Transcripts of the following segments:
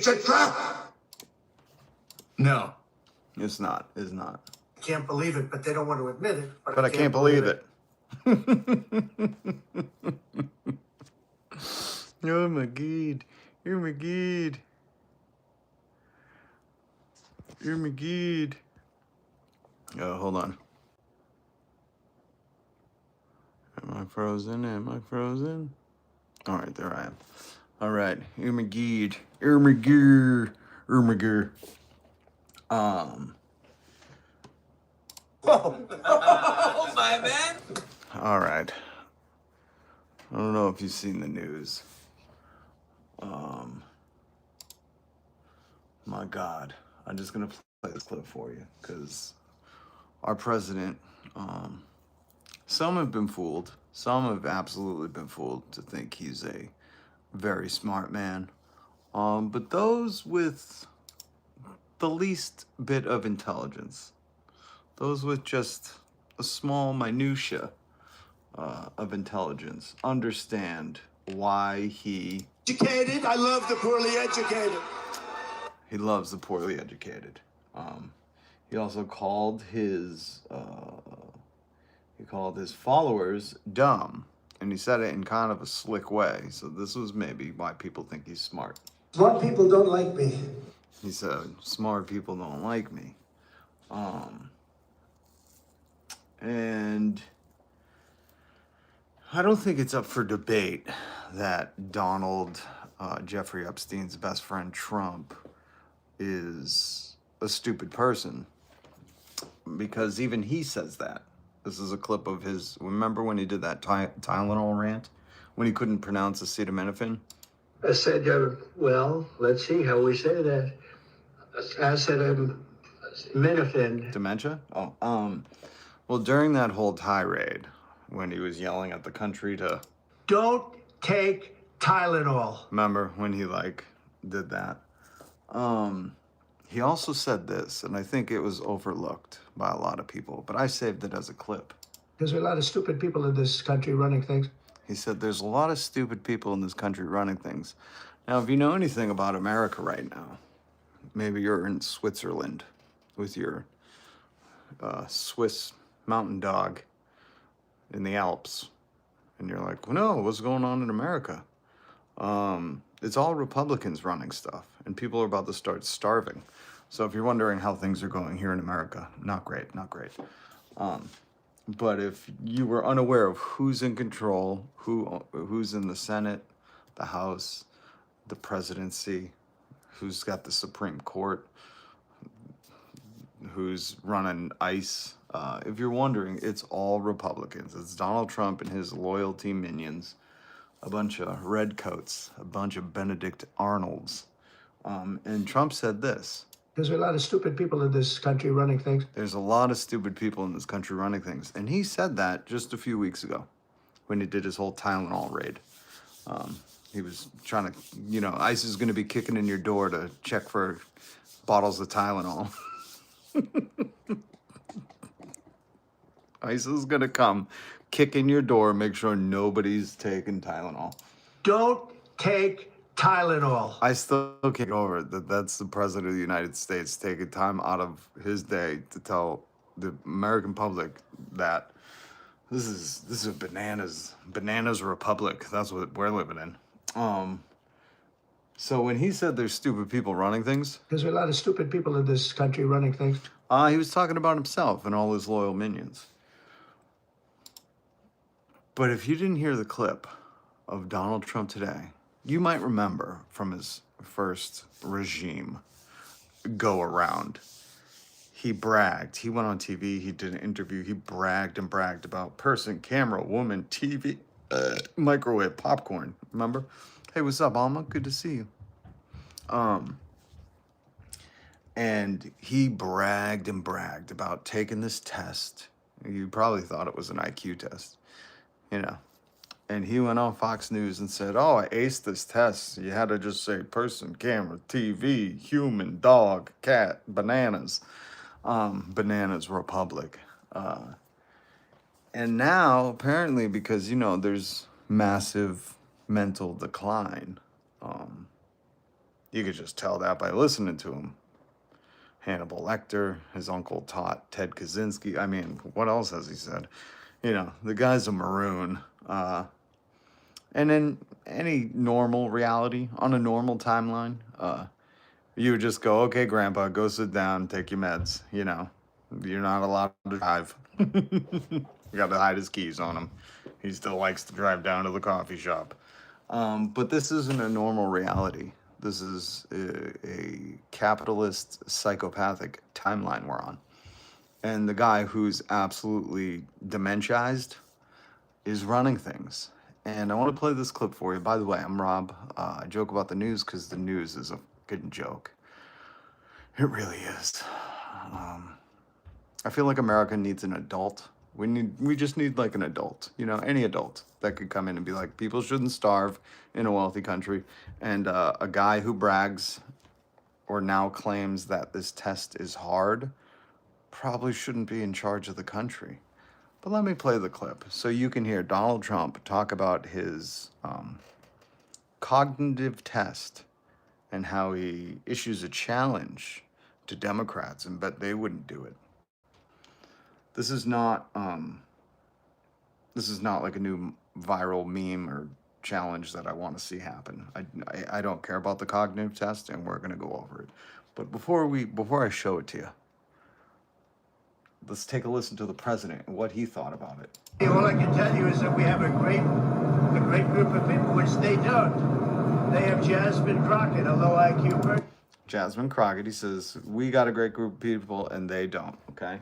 It's a trap. No, it's not. It's not. I can't believe it, but they don't want to admit it. But I can't believe it. Oh my God. Oh my God. Oh my God. Oh, hold on. Am I frozen? Am I frozen? All right, there I am. All right. Oh my God. Oh my God. Oh my God. Oh, my man. All right. I don't know if you've seen the news. My God. I'm just going to play this clip for you because our president, some have been fooled. Some have absolutely been fooled to think he's a very smart man. But those with the least bit of intelligence, those with just a small minutia of intelligence, understand why he Educated. I love the poorly educated. loves the poorly educated. He also called his followers dumb, and he said it in kind of a slick way. So this was maybe why people think he's smart. Smart people don't like me. He said, "Smart people don't like me," and I don't think it's up for debate that Donald Jeffrey Epstein's best friend Trump is a stupid person, because even he says that. This is a clip of his. Remember when he did that Tylenol rant when he couldn't pronounce acetaminophen? I said, well, let's see how we say that. Acetaminophen. Dementia? Oh, well, during that whole tirade, when he was yelling at the country to, Don't take Tylenol. remember when he did that? He also said this, and I think it was overlooked by a lot of people, but I saved it as a clip. There's a lot of stupid people in this country running things. He said, "There's a lot of stupid people in this country running things." Now, if you know anything about America right now, maybe you're in Switzerland with your Swiss mountain dog in the Alps, and you're like, well, no, what's going on in America? It's all Republicans running stuff, and people are about to start starving. So if you're wondering how things are going here in America, not great, not great. But if you were unaware of who's in control, who's in the Senate, the House, the presidency, who's got the Supreme Court, who's running ICE, if you're wondering, it's all Republicans. It's Donald Trump and his loyalty minions, a bunch of redcoats, a bunch of Benedict Arnolds. And Trump said this. There's a lot of stupid people in this country running things. There's a lot of stupid people in this country running things. And he said that just a few weeks ago when he did his whole Tylenol raid. He was trying to, ICE is going to be kicking in your door to check for bottles of Tylenol. ICE is going to come, kick in your door, make sure nobody's taking Tylenol. Don't take Tylenol. I still can't get over it that that's the president of the United States taking time out of his day to tell the American public that this is a bananas republic. That's what we're living in. So when he said there's stupid people running things, There's a lot of stupid people in this country running things. he was talking about himself and all his loyal minions. But if you didn't hear the clip of Donald Trump today, you might remember from his first regime go around. He bragged. He went on TV. He did an interview. He bragged and bragged about person, camera, woman, TV, microwave, popcorn. Remember? Hey, what's up, Alma? Good to see you. And he bragged and bragged about taking this test. You probably thought it was an IQ test, And he went on Fox News and said, oh, I aced this test. You had to just say person, camera, TV, human, dog, cat, bananas. Bananas Republic. And now, apparently, because, there's massive mental decline, You could just tell that by listening to him. Hannibal Lecter, his uncle Ted Kaczynski. I mean, what else has he said? You know, the guy's a maroon. And in any normal reality, on a normal timeline, you would just go, okay, Grandpa, go sit down, take your meds. You know, you're not allowed to drive. You got to hide his keys on him. He still likes to drive down to the coffee shop. But this isn't a normal reality. This is a capitalist, psychopathic timeline we're on. And the guy who's absolutely dementiaized is running things. And I want to play this clip for you. By the way, I'm Rob. I joke about the news because the news is a good joke. It really is. I feel like America needs an adult. We just need like an adult, you know, any adult that could come in and be like, people shouldn't starve in a wealthy country. And a guy who brags or now claims that this test is hard probably shouldn't be in charge of the country. But let me play the clip so you can hear Donald Trump talk about his cognitive test and how he issues a challenge to Democrats and bet they wouldn't do it. This is not like a new viral meme or challenge that I want to see happen. I don't care about the cognitive test, and we're gonna go over it. But before I show it to you, let's take a listen to the president and what he thought about it. All I can tell you is that we have a great group of people, which they don't. They have Jasmine Crockett, a low IQ person. Jasmine Crockett, he says, we got a great group of people and they don't, okay?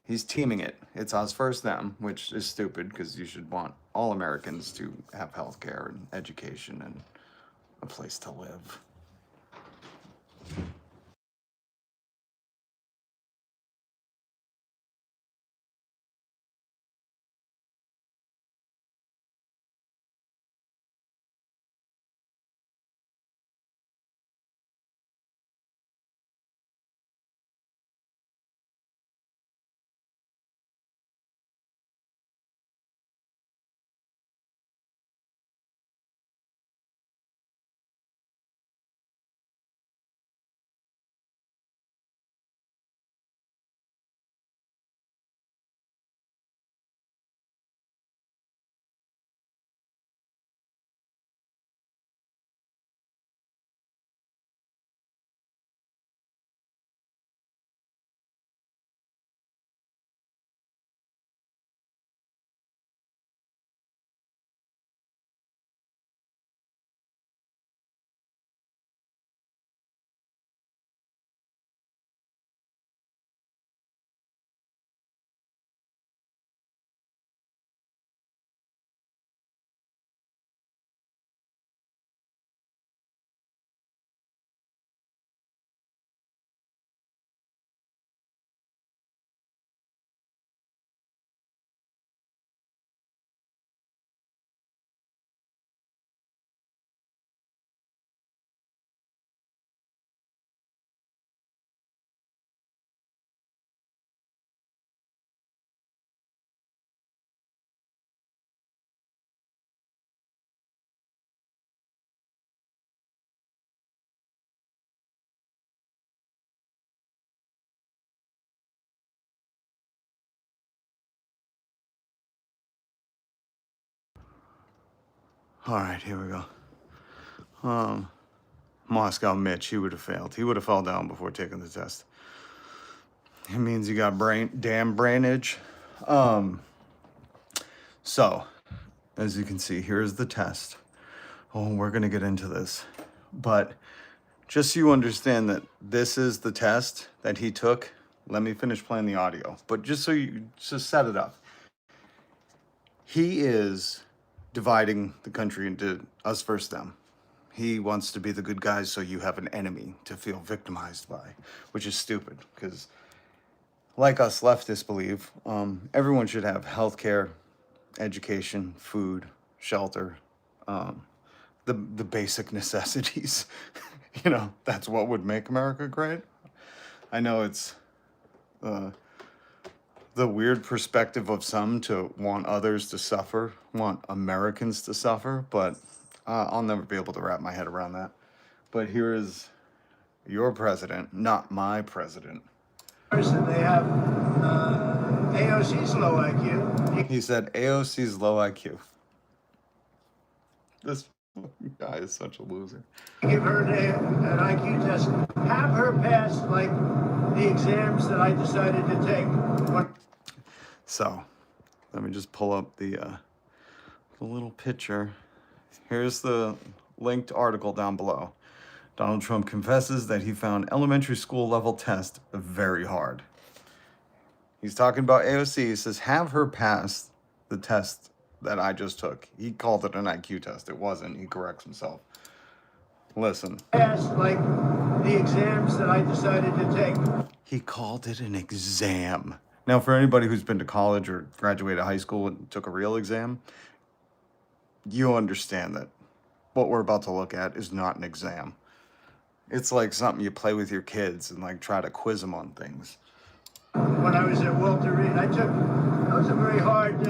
He's teaming it. It's us versus them, which is stupid because you should want all Americans to have health care and education and a place to live. All right, here we go. Moscow Mitch, he would have failed. He would have fell down before taking the test. It means you got damn brainage. So, as you can see, here's the test. Oh, we're gonna get into this. But just so you understand that this is the test that he took, let me finish playing the audio. But just so you just set it up. He is dividing the country into us versus them. He wants to be the good guys so you have an enemy to feel victimized by, which is stupid because like us leftists believe, everyone should have health care, education, food, shelter, the basic necessities. You know, that's what would make America great. I know it's the weird perspective of some to want others to suffer, want Americans to suffer, but I'll never be able to wrap my head around that. But here is your president, not my president. Person, they have AOC's low IQ. He said AOC's low IQ. This guy is such a loser. You give her an IQ test, have her pass like the exams that I decided to take. So, let me just pull up the little picture. Here's the linked article down below. Donald Trump confesses that he found elementary school level test very hard. He's talking about AOC. He says, have her pass the test that I just took. He called it an IQ test. It wasn't. He corrects himself. Listen. Pass like the exams that I decided to take. He called it an exam. Now, for anybody who's been to college or graduated high school and took a real exam, you understand that what we're about to look at is not an exam. It's like something you play with your kids and like try to quiz them on things. When I was at Walter Reed, those are very hard.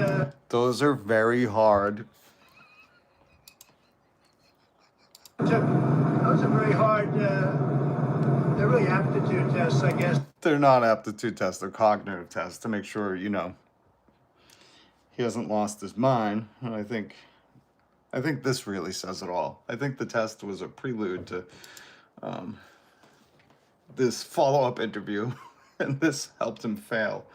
Those are very hard. Those are very hard. They're really aptitude tests, I guess. They're not aptitude tests, they're cognitive tests to make sure, you know, he hasn't lost his mind. And I think this really says it all. I think the test was a prelude to this follow-up interview, and this helped him fail.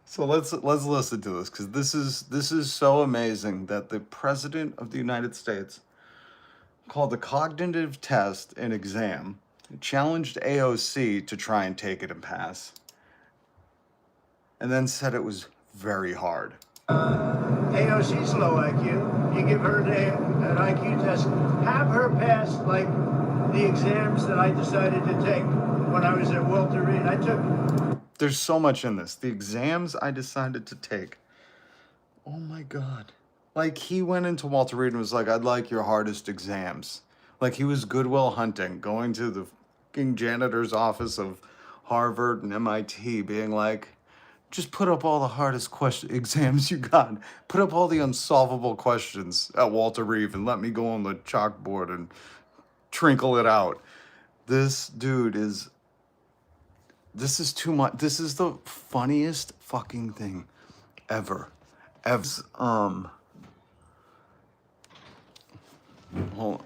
So let's listen to this, because this is so amazing that the President of the United States called the cognitive test an exam, challenged AOC to try and take it and pass, and then said it was very hard. AOC's low IQ. You give her an IQ test, have her pass like the exams that I decided to take when I was at Walter Reed. There's so much in this. The exams I decided to take. Oh my God. Like, he went into Walter Reed and was like, I'd like your hardest exams. Like, he was Goodwill Hunting, going to the fucking janitor's office of Harvard and MIT, being like, just put up all the hardest exams you got. Put up all the unsolvable questions at Walter Reed and let me go on the chalkboard and trinkle it out. This dude is... This is too much. This is the funniest fucking thing ever. Hold on.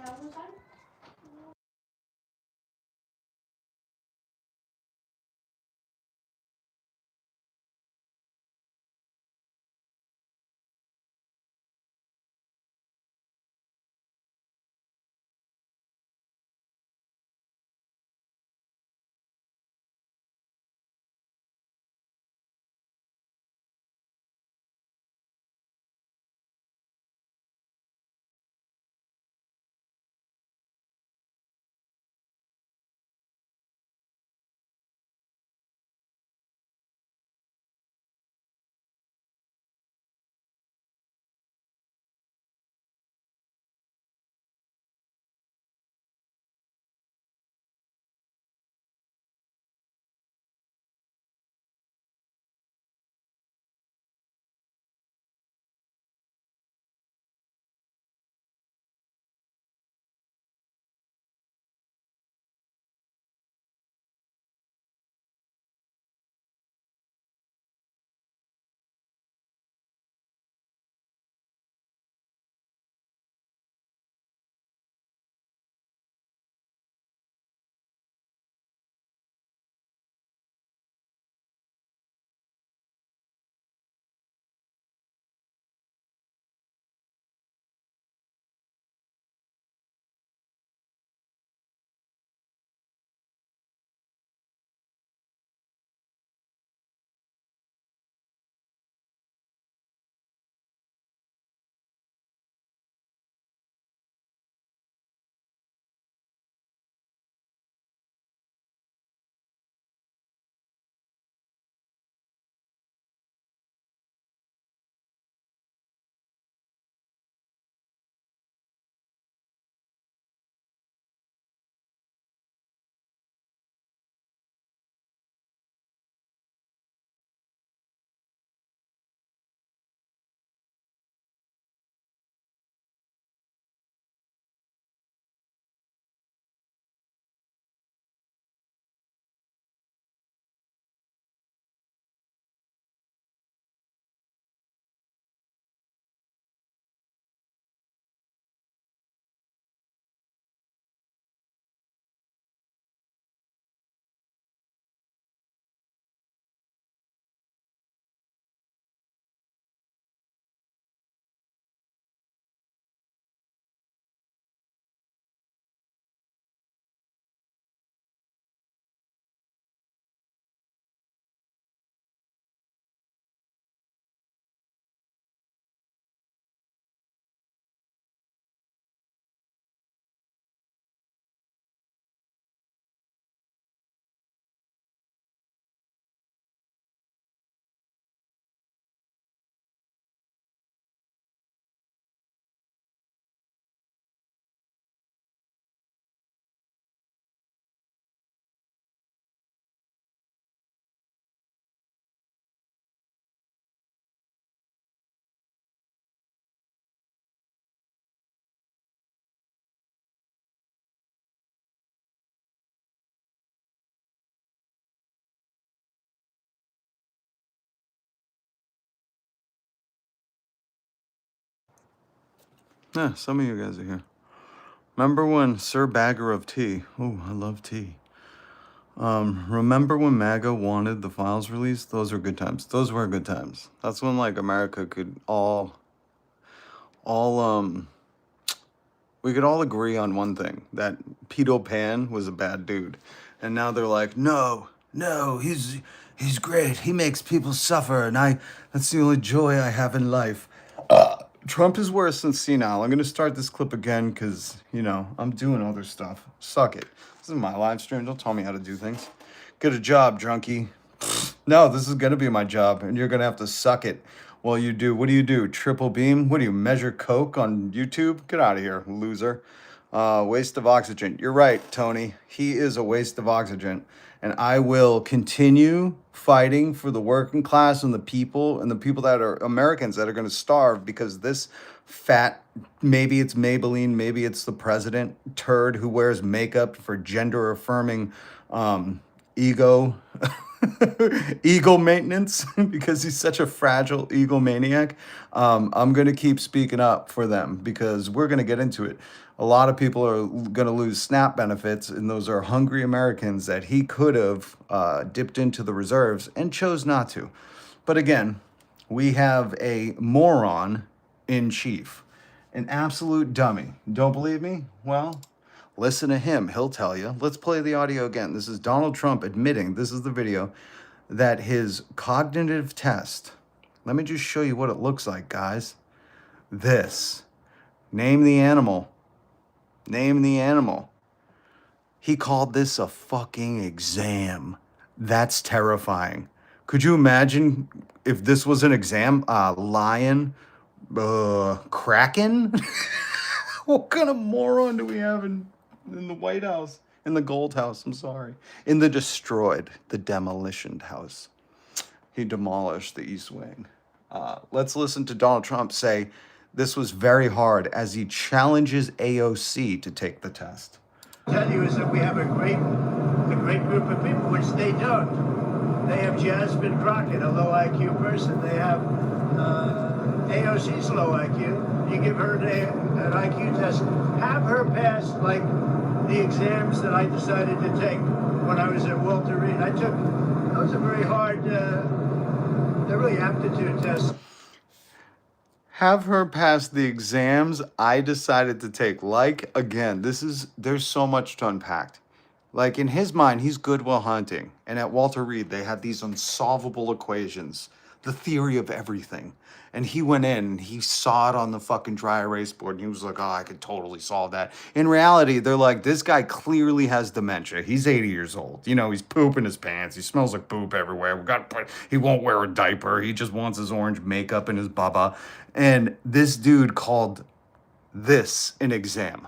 Yeah, some of you guys are here. Remember when Sir Bagger of Tea? Oh, I love tea. Remember when MAGA wanted the files released? Those were good times. Those were good times. That's when like America could all we could all agree on one thing, that Peter Pan was a bad dude. And now they're like, no, he's great. He makes people suffer, and that's the only joy I have in life. Trump is worse than senile. I'm gonna start this clip again because, I'm doing other stuff. Suck it. This is my live stream. Don't tell me how to do things. Get a job, drunkie. No, this is gonna be my job, and you're gonna have to suck it while you do. What do you do? Triple beam? What do you measure coke on YouTube? Get out of here, loser. Waste of oxygen. You're right, Tony. He is a waste of oxygen. And I will continue fighting for the working class and the people that are Americans that are going to starve because this fat, maybe it's Maybelline, maybe it's the president turd who wears makeup for gender affirming ego ego maintenance because he's such a fragile egomaniac. I'm going to keep speaking up for them because we're going to get into it. A lot of people are going to lose SNAP benefits, and those are hungry Americans that he could have dipped into the reserves and chose not to. But again, we have a moron in chief, an absolute dummy. Don't believe me? Well, listen to him. He'll tell you. Let's play the audio again. This is Donald Trump admitting, this is the video, that his cognitive test, let me just show you what it looks like, guys. This. Name the animal. Name the animal. He called this a fucking exam. That's terrifying. Could you imagine if this was an exam? Lion? Kraken? What kind of moron do we have in the White House? In the Gold House, I'm sorry. In the demolitioned house. He demolished the East Wing. Let's listen to Donald Trump say this was very hard as he challenges AOC to take the test. Tell you is that we have a great group of people, which they don't. They have Jasmine Crockett, a low IQ person. They have AOC's low IQ. You give her an IQ test, have her pass like the exams that I decided to take when I was at Walter Reed. Those are very hard, they're really aptitude tests. Have her pass the exams I decided to take. Like, again, there's so much to unpack. Like, in his mind, he's Good Will Hunting. And at Walter Reed, they had these unsolvable equations, the theory of everything. And he went in and he saw it on the fucking dry erase board and he was like, oh, I could totally solve that. In reality, they're like, this guy clearly has dementia. He's 80 years old. He's pooping his pants. He smells like poop everywhere. He won't wear a diaper. He just wants his orange makeup and his baba. And this dude called this an exam.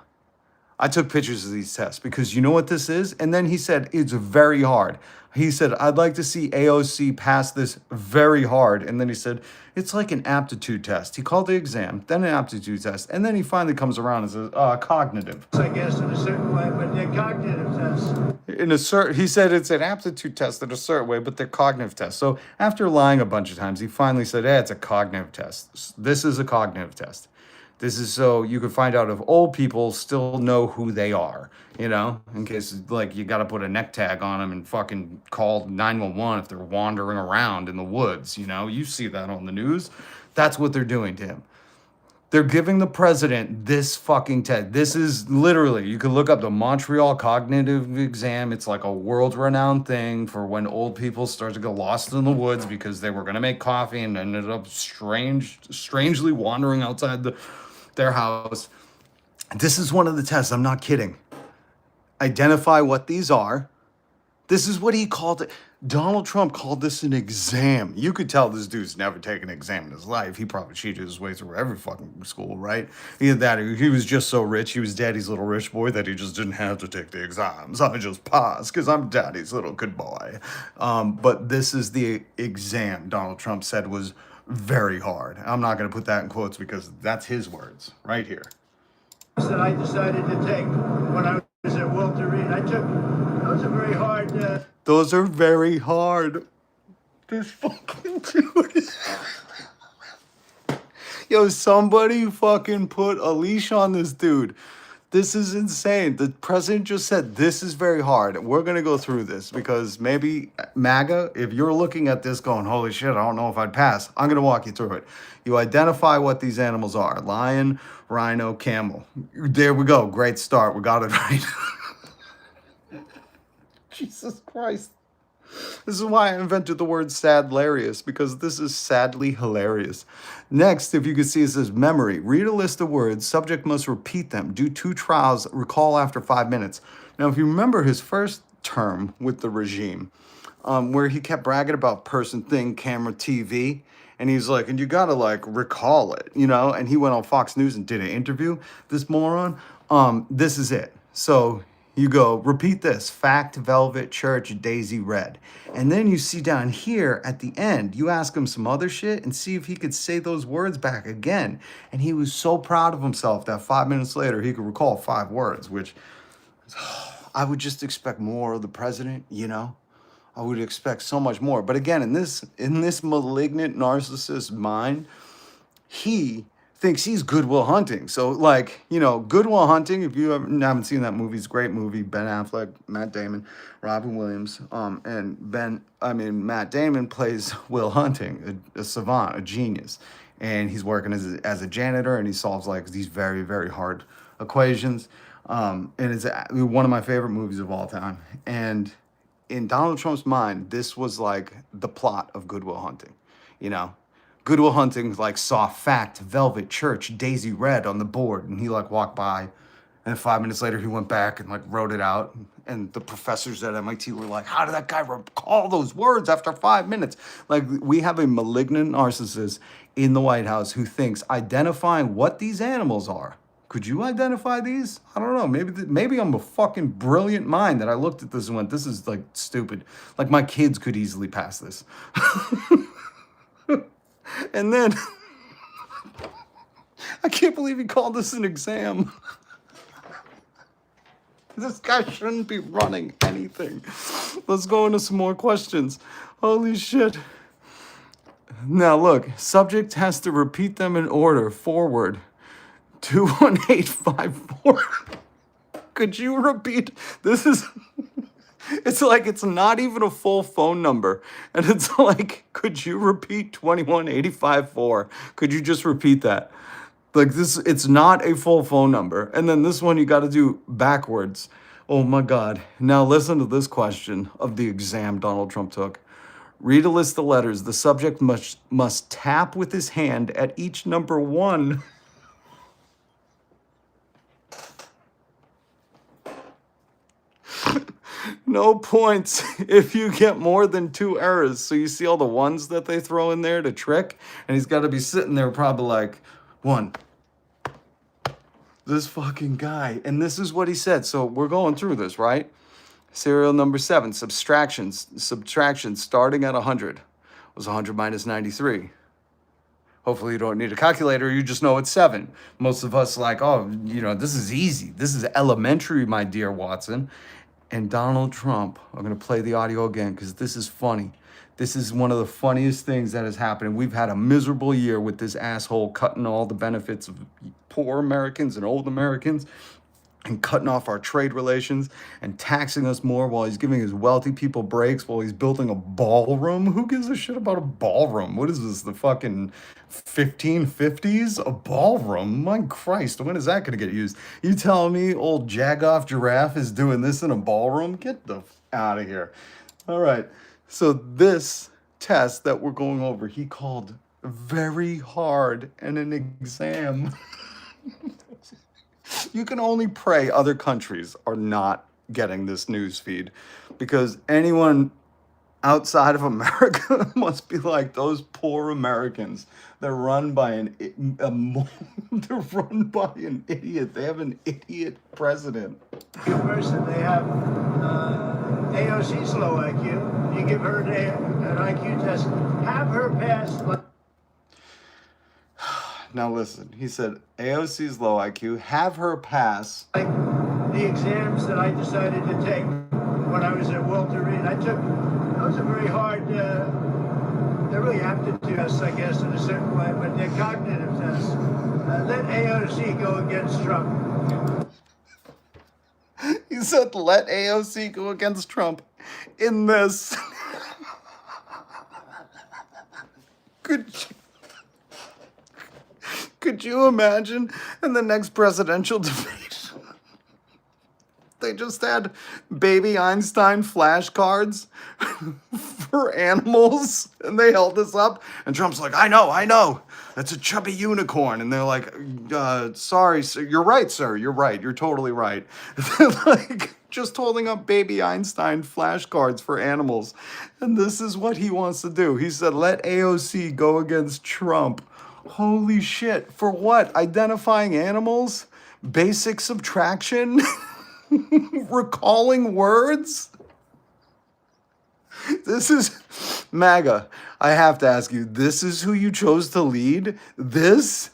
I took pictures of these tests because you know what this is? And then he said, it's very hard. He said, I'd like to see AOC pass this very hard. And then he said, it's like an aptitude test. He called the exam, then an aptitude test. And then he finally comes around and says, cognitive. I guess in a certain way, but they're cognitive tests. He said it's an aptitude test in a certain way, but they're cognitive tests. So after lying a bunch of times, he finally said, it's a cognitive test. This is a cognitive test. This is so you can find out if old people still know who they are, in case like you got to put a neck tag on them and fucking call 911 if they're wandering around in the woods. You see that on the news. That's what they're doing to him. They're giving the president this fucking test. This is literally, you can look up the Montreal Cognitive Exam. It's like a world-renowned thing for when old people start to get lost in the woods because they were going to make coffee and ended up strangely wandering outside their house. This is one of the tests. I'm not kidding. Identify what these are. This is what he called it. Donald Trump called this an exam. You could tell this dude's never taken an exam in his life. He probably cheated his way through every fucking school, right? Either that or he was just so rich. He was daddy's little rich boy that he just didn't have to take the exams. I just passed because I'm daddy's little good boy. But this is the exam Donald Trump said was very hard. I'm not going to put that in quotes because that's his words right here. That I decided to take when I was at Walter Reed. Those are very hard. Those are very hard. This fucking dude. Yo, somebody fucking put a leash on this dude. This is insane. The president just said this is very hard. We're going to go through this because maybe MAGA, if you're looking at this going, holy shit, I don't know if I'd pass. I'm going to walk you through it. You identify what these animals are: lion, rhino, camel. There we go. Great start. We got it right. Jesus Christ. This is why I invented the word sadlarious, because this is sadly hilarious. Next, if you can see, it says memory. Read a list of words. Subject must repeat them. Do 2 trials. Recall after 5 minutes. Now, if you remember his first term with the regime, where he kept bragging about person, thing, camera, TV, and he's like, and you gotta like recall it, you know? And he went on Fox News and did an interview, this moron. This is it. So you go, repeat this: fact, velvet, church, daisy, red. And then you see down here at the end, you ask him some other shit and see if he could say those words back again. And he was so proud of himself that 5 minutes later, he could recall 5 words, which I would just expect more of the president, you know? I would expect so much more. But again, in this malignant narcissist mind, he thinks he's Good Will Hunting. So, like, you know, Good Will Hunting, if you haven't seen that movie, it's a great movie. Ben Affleck, Matt Damon, Robin Williams, and Matt Damon plays Will Hunting, a savant, a genius. And he's working as a janitor, and he solves, like, these very, very hard equations. And it's one of my favorite movies of all time. And in Donald Trump's mind, this was, like, the plot of Good Will Hunting, you know? Good Will Hunting like saw fact, velvet, church, daisy, red on the board, and he like walked by, and 5 minutes later he went back and like wrote it out. And the professors at MIT were like, "How did that guy recall those words after 5 minutes?" Like, we have a malignant narcissist in the White House who thinks identifying what these animals are. Could you identify these? I don't know. Maybe I'm a fucking brilliant mind that I looked at this and went, "This is like stupid." Like, my kids could easily pass this. And then, I can't believe he called this an exam. This guy shouldn't be running anything. Let's go into some more questions. Holy shit. Now look, subject has to repeat them in order. Forward, 21854. Could you repeat? This is... It's like, it's not even a full phone number. And it's like, could you repeat 21854? Could you just repeat that? Like, this, it's not a full phone number. And then this one you got to do backwards. Oh my God. Now listen to this question of the exam Donald Trump took. Read a list of letters. The subject must tap with his hand at each number 1. No points if you get more than 2 errors. So you see all the ones that they throw in there to trick? And he's got to be sitting there probably like, 1. This fucking guy. And this is what he said. So we're going through this, right? Serial number 7, subtraction starting at 100 was 100 minus 93. Hopefully you don't need a calculator. You just know it's 7. Most of us like, oh, you know, this is easy. This is elementary, my dear Watson. And Donald Trump, I'm going to play the audio again because this is funny. This is one of the funniest things that has happened. We've had a miserable year with this asshole cutting all the benefits of poor Americans and old Americans and cutting off our trade relations and taxing us more while he's giving his wealthy people breaks while he's building a ballroom. Who gives a shit about a ballroom? What is this, the fucking 1550s? A ballroom? My Christ, when is that going to get used? You telling me old Jagoff Giraffe is doing this in a ballroom? Get the out of here. All right, so this test that we're going over, he called very hard and an exam. You can only pray other countries are not getting this news feed, because anyone outside of America must be like those poor Americans. They're run by an idiot. They have an idiot president. Person, they have AOC's low IQ. You give her an IQ test, have her pass. Now listen, he said AOC's low IQ, have her pass. Like the exams that I decided to take when I was at Walter Reed, I took, those are very hard they're really aptitude tests, I guess, in a certain way, but they're cognitive tests. Let AOC go against Trump. He said, let AOC go against Trump in this. Could could you imagine in the next presidential debate? They just had baby Einstein flashcards for animals, and they held this up, and Trump's like, I know, that's a chubby unicorn. And they're like, sorry, sir, you're right, sir, you're right, you're totally right. They're like, just holding up baby Einstein flashcards for animals. And this is what he wants to do. He said, let AOC go against Trump. Holy shit, for what? Identifying animals? Basic subtraction? Recalling words? This is MAGA. I have to ask you, this is who you chose to lead? This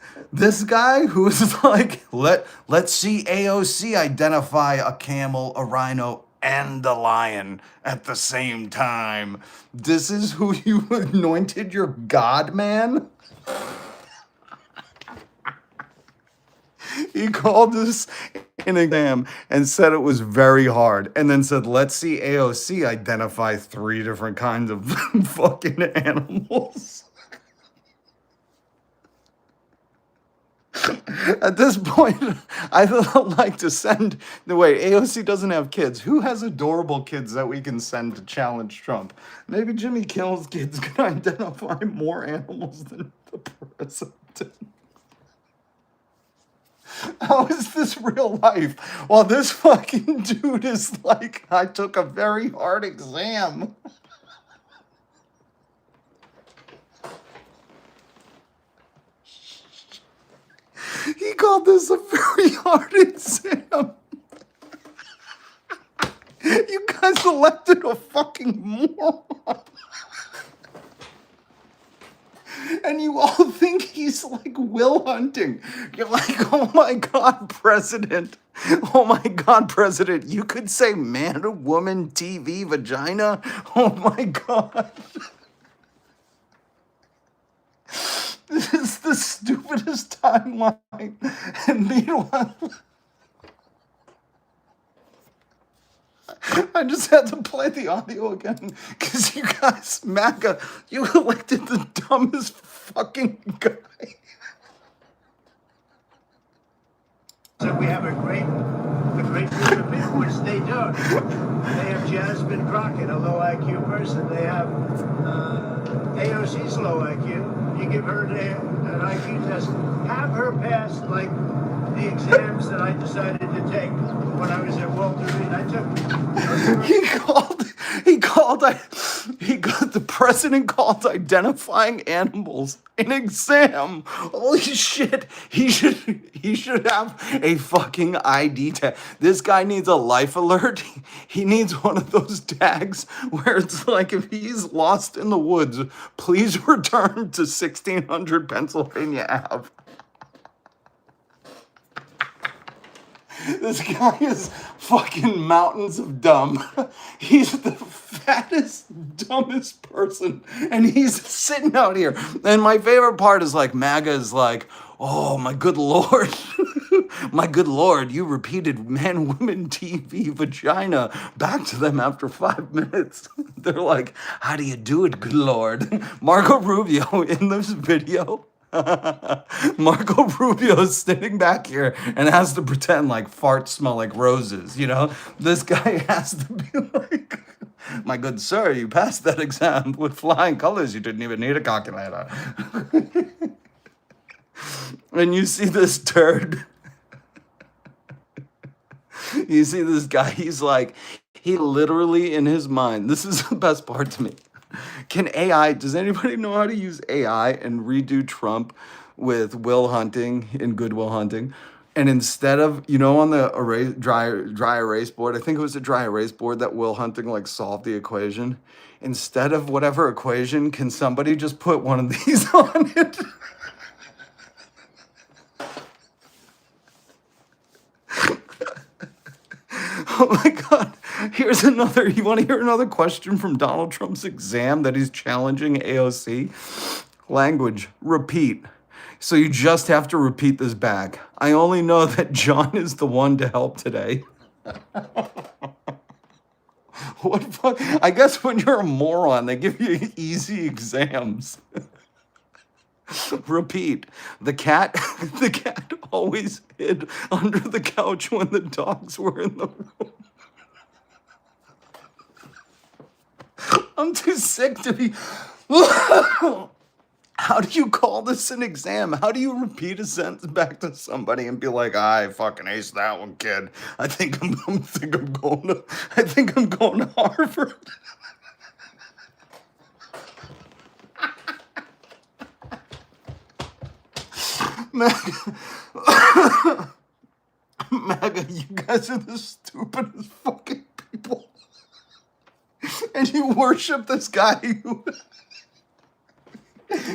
guy who's like, let's see AOC identify a camel, a rhino, and a lion at the same time. This is who you anointed your God, man? He called this an exam and said it was very hard, and then said, let's see AOC identify 3 different kinds of fucking animals. At this point, I'd like to send, the way AOC doesn't have kids. Who has adorable kids that we can send to challenge Trump? Maybe Jimmy Kimmel's kids can identify more animals than the president. How is this real life? While this fucking dude is like, I took a very hard exam. He called this a very hard exam. You guys elected a fucking moron. And you all think he's like Will Hunting. You're like, oh my God, President. Oh my God, President. You could say man, woman, TV, vagina. Oh my God. This is the stupidest timeline. And meanwhile, I just had to play the audio again because you guys, MAGA, you elected the dumbest fucking guy. So we have a great group of people, which they don't. They have Jasmine Crockett, a low IQ person. They have AOC's low IQ. You give her an IQ test, have her pass like the exams that I decided to take when I was at Walter Reed. The president called identifying animals an exam. Holy shit. He should have a fucking ID tag. This guy needs a life alert. He needs one of those tags where it's like, if he's lost in the woods, please return to 1600 Pennsylvania Ave. This guy is fucking mountains of dumb. He's the fattest, dumbest person, and he's sitting out here. And my favorite part is like, MAGA is like, oh, my good Lord. My good Lord, you repeated man, woman, TV, vagina back to them after 5 minutes. They're like, how do you do it, good Lord? Marco Rubio in this video. Marco Rubio's sitting back here and has to pretend like farts smell like roses, you know? This guy has to be like, my good sir, you passed that exam with flying colors. You didn't even need a calculator. And you see this turd. You see this guy, he's like, he literally in his mind, this is the best part to me. Can AI, does anybody know how to use AI and redo Trump with Will Hunting in Good Will Hunting? And instead of, you know, on the dry erase board, I think it was a dry erase board that Will Hunting like solved the equation. Instead of whatever equation, can somebody just put one of these on it? Oh my God. Here's another. You want to hear another question from Donald Trump's exam that he's challenging AOC? Language, repeat. So you just have to repeat this back. I only know that John is the one to help today. What fuck? I guess when you're a moron, they give you easy exams. Repeat. The cat always hid under the couch when the dogs were in the room. I'm too sick to be. How do you call this an exam? How do you repeat a sentence back to somebody and be like, I fucking aced that one, kid. I think I'm going to Harvard. MAGA, you guys are the stupidest fucking people. And you worship this guy who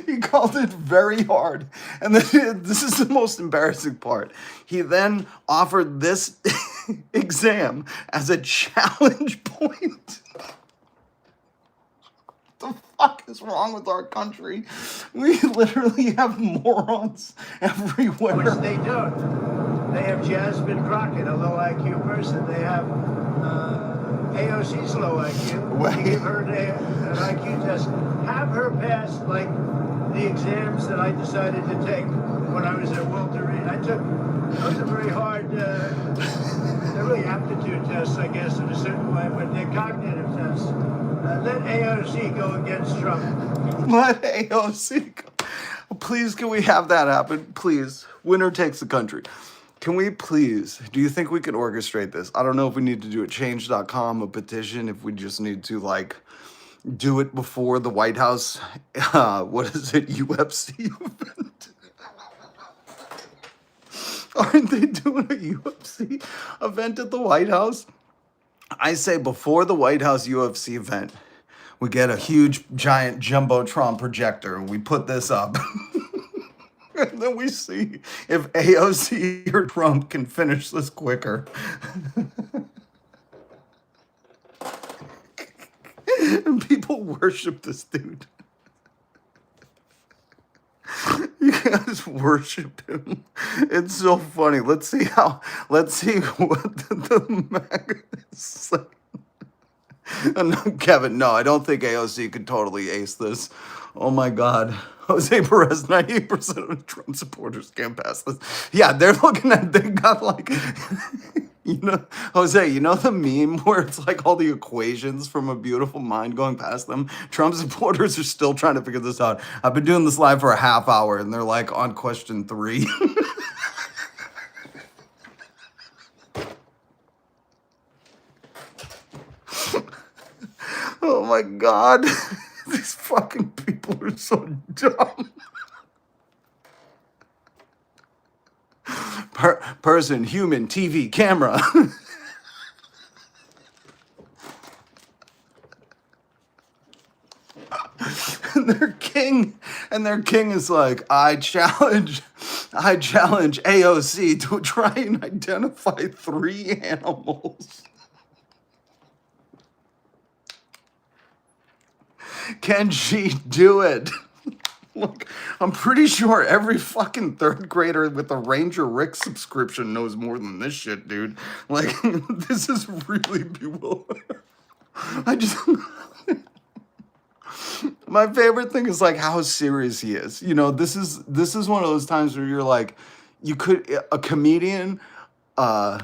he called it very hard. And then, this is the most embarrassing part. He then offered this exam as a challenge point. What the fuck is wrong with our country? We literally have morons everywhere. Which they don't. They have Jasmine Crockett, a low IQ person. They have AOC's low IQ. Wait. You give her an IQ test. Have her pass like the exams that I decided to take when I was at Walter Reed. Those are very hard. They're really aptitude tests, I guess, in a certain way, but they're cognitive tests. Let AOC go against Trump. Let AOC go. Please, can we have that happen? Please. Winner takes the country. Can we please, do you think we can orchestrate this? I don't know if we need to do a change.com, a petition, if we just need to, like, do it before the White House, UFC event? Aren't they doing a UFC event at the White House? I say before the White House UFC event, we get a huge, giant Jumbotron projector and we put this up. And then we see if AOC or Trump can finish this quicker. And people worship this dude. You guys worship him. It's so funny. Let's see what the MAGA is saying. No, Kevin, no, I don't think AOC could totally ace this. Oh my God. Jose Perez, 98% of Trump supporters can't pass this. Yeah, they got like, Jose, you know the meme where it's like all the equations from A Beautiful Mind going past them? Trump supporters are still trying to figure this out. I've been doing this live for a half hour and they're like on question 3. Oh my God. These fucking people are so dumb. Person, human, TV, camera. And their king is like, I challenge AOC to try and identify 3 animals. Can she do it? Look, I'm pretty sure every fucking 3rd grader with a Ranger Rick subscription knows more than this shit, dude. Like, this is really bewildering. My favorite thing is like how serious he is. This is one of those times where you're like, a comedian, a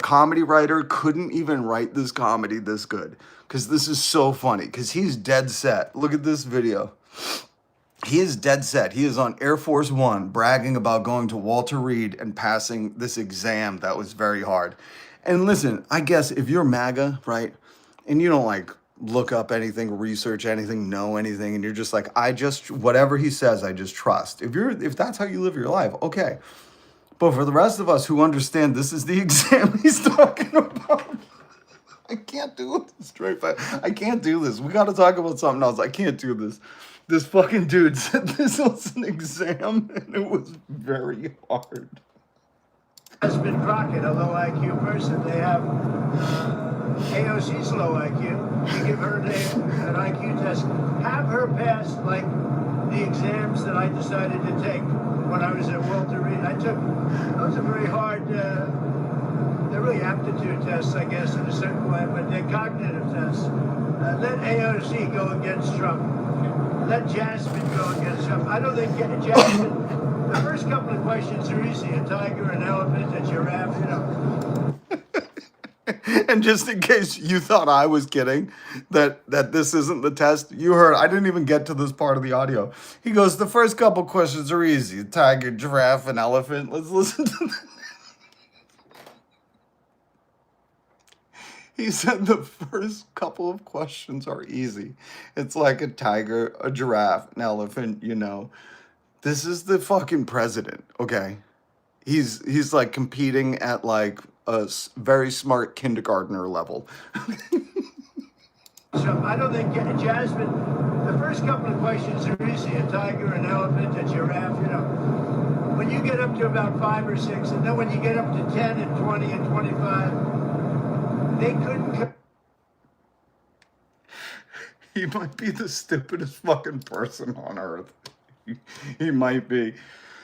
comedy writer couldn't even write this comedy this good. Because this is so funny. Because he's dead set. Look at this video. He is dead set. He is on Air Force One bragging about going to Walter Reed and passing this exam that was very hard. And listen, I guess if you're MAGA, right, and you don't like look up anything, research anything, know anything, and you're just like, whatever he says, I just trust. If that's how you live your life, okay. But for the rest of us who understand this is the exam he's talking about, I can't do this straight. I can't do this. We got to talk about something else. I can't do this. This fucking dude said this was an exam, and it was very hard. Jasmine Crockett, a low IQ person. They have AOC's low IQ. You give her an IQ test. Have her pass like the exams that I decided to take when I was at Walter Reed. Those are very hard. They're really aptitude tests, I guess, in a certain way, but they're cognitive tests. Let AOC go against Trump. Let Jasmine go against Trump. I don't think Jasmine. The first couple of questions are easy: a tiger, an elephant, a giraffe. You know. And just in case you thought I was kidding, that this isn't the test, you heard, I didn't even get to this part of the audio. He goes, the first couple questions are easy. Tiger, giraffe, and elephant. Let's listen to that. He said the first couple of questions are easy. It's like a tiger, a giraffe, an elephant, you know. This is the fucking president, okay? He's like competing at like a very smart kindergartner level. So I don't think Jasmine. The first couple of questions are easy: a tiger, an elephant, a giraffe. You know, when you get up to about 5 or 6, and then when you get up to 10 and 20 and 25, they couldn't. He might be the stupidest fucking person on earth. He might be.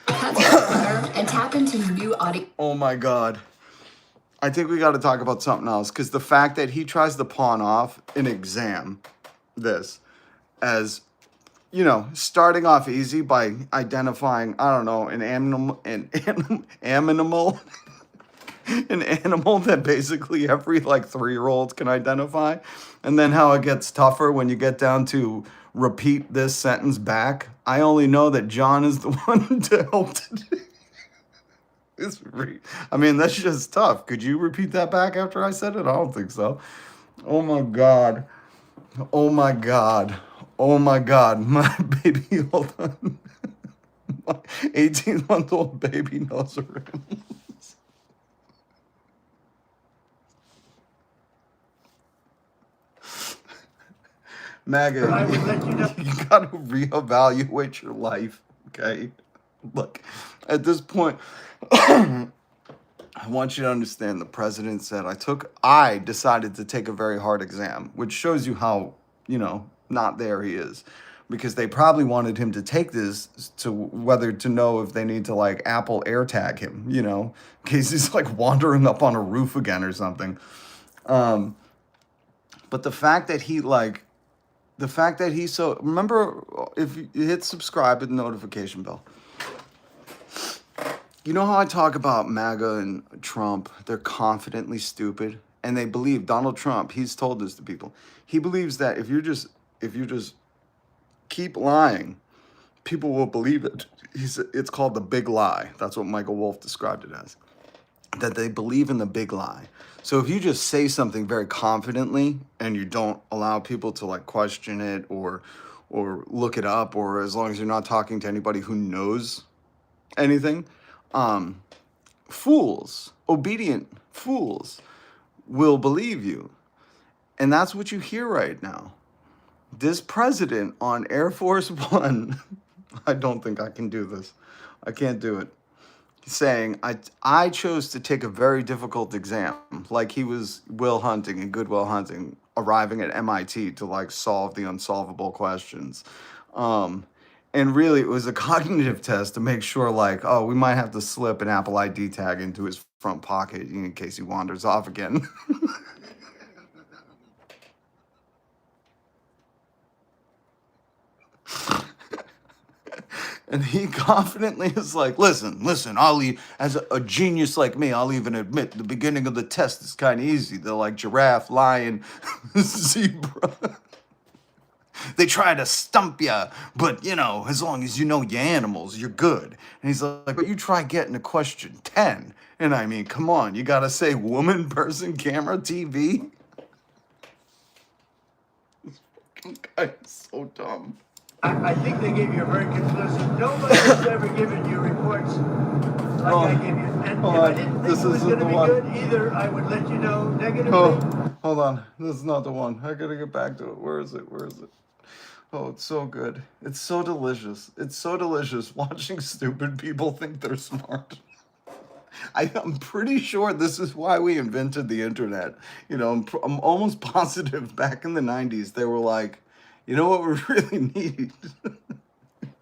And tap into new audio. Oh my God. I think we got to talk about something else, because the fact that he tries to pawn off an exam, this, as, you know, starting off easy by identifying, I don't know, an animal, an animal that basically every like 3-year-old can identify, and then how it gets tougher when you get down to repeat this sentence back. I only know that John is the one to help today. I mean, that's just tough. Could you repeat that back after I said it? I don't think so. Oh my God. Oh my God. Oh my God. My baby, hold on. My 18-month-old baby knows her riddles. Maggot, I would let you know. you gotta reevaluate your life, okay? Look, at this point, I want you to understand the president said, I decided to take a very hard exam, which shows you how, you know, not there he is. Because they probably wanted him to take this to whether to know if they need to like Apple AirTag him, you know, in case he's like wandering up on a roof again or something. But the fact that he so, remember, if you hit subscribe with the notification bell. You know how I talk about MAGA and Trump? They're confidently stupid, and they believe Donald Trump. He's told this to people. He believes that if you just keep lying, people will believe it. It's called the big lie. That's what Michael Wolff described it as. That they believe in the big lie. So if you just say something very confidently and you don't allow people to like question it or look it up, or as long as you're not talking to anybody who knows anything, obedient fools will believe you. And that's what you hear right now. This president on Air Force One, I don't think I can do this. I can't do it. Saying, I chose to take a very difficult exam, like he was Will Hunting in Good Will Hunting, arriving at MIT to like solve the unsolvable questions. And really, it was a cognitive test to make sure, like, oh, we might have to slip an Apple ID tag into his front pocket in case he wanders off again. And he confidently is like, listen, I'll leave, as a genius like me, I'll even admit the beginning of the test is kind of easy. They're like giraffe, lion, zebra. They try to stump you, but, you know, as long as you know your animals, you're good. And he's like, but you try getting to question 10. And I mean, come on, you got to say woman, person, camera, TV. This fucking guy is so dumb. I think they gave you a very conclusive. Nobody has ever given you reports like I gave you. And if I didn't think it was going to be good either, I would let you know negatively. Oh, hold on. This is not the one. I got to get back to it. Where is it? Oh, it's so good. It's so delicious. It's so delicious watching stupid people think they're smart. I'm pretty sure this is why we invented the internet. You know, I'm almost positive back in the 90s they were like, you know what we really need